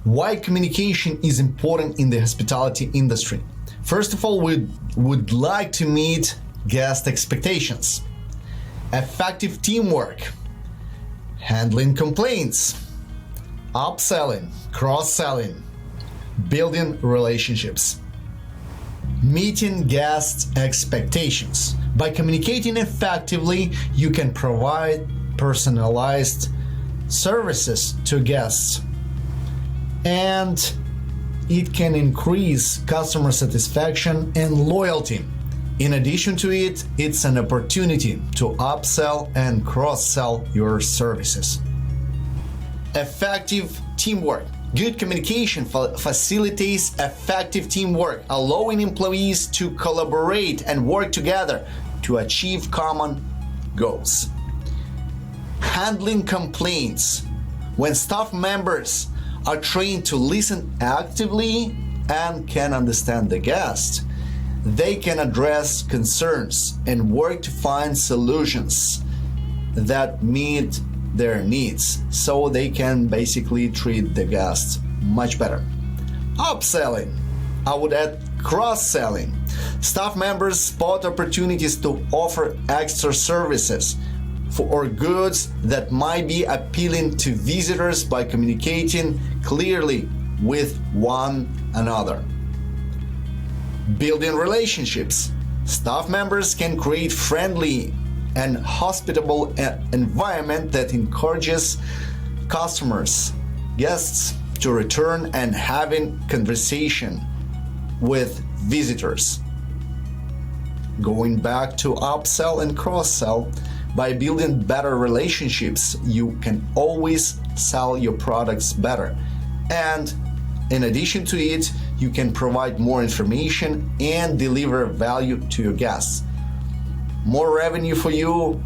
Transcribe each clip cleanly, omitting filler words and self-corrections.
Why communication is important in the hospitality industry? First of all, we would like to meet guest expectations, effective teamwork, handling complaints, upselling, cross-selling, building relationships, meeting guest expectations. By communicating effectively, you can provide personalized services to guests, and it can increase customer satisfaction and loyalty. In addition to it, it's an opportunity to upsell and cross-sell your services. Effective teamwork. Good communication facilitates effective teamwork, allowing employees to collaborate and work together to achieve common goals. Handling complaints. When staff members are trained to listen actively and can understand the guest, they can address concerns and work to find solutions that meet their needs, so they can basically treat the guests much better. Upselling. I would add cross-selling. Staff members spot opportunities to offer extra services or goods that might be appealing to visitors by communicating clearly with one another. Building relationships. Staff members can create friendly and hospitable environment that encourages customers, guests to return and having conversation with visitors. Going back to upsell and cross-sell, by building better relationships, you can always sell your products better. And in addition to it, you can provide more information and deliver value to your guests. More revenue for you,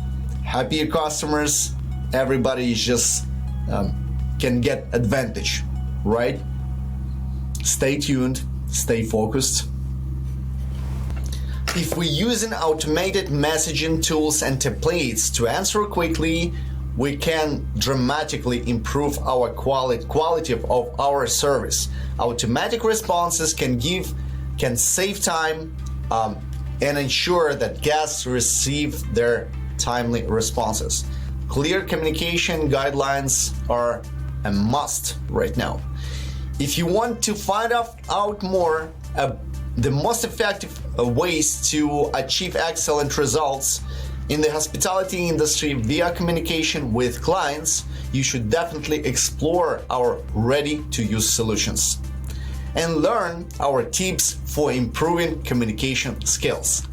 happier customers, everybody is just can get advantage, right? Stay tuned, stay focused. If we're using automated messaging tools and templates to answer quickly, we can dramatically improve our quality of our service. Automatic responses can save time and ensure that guests receive their timely responses. Clear communication guidelines are a must right now. If you want to find out more the most effective ways to achieve excellent results in the hospitality industry via communication with clients, you should definitely explore our ready-to-use solutions and learn our tips for improving communication skills.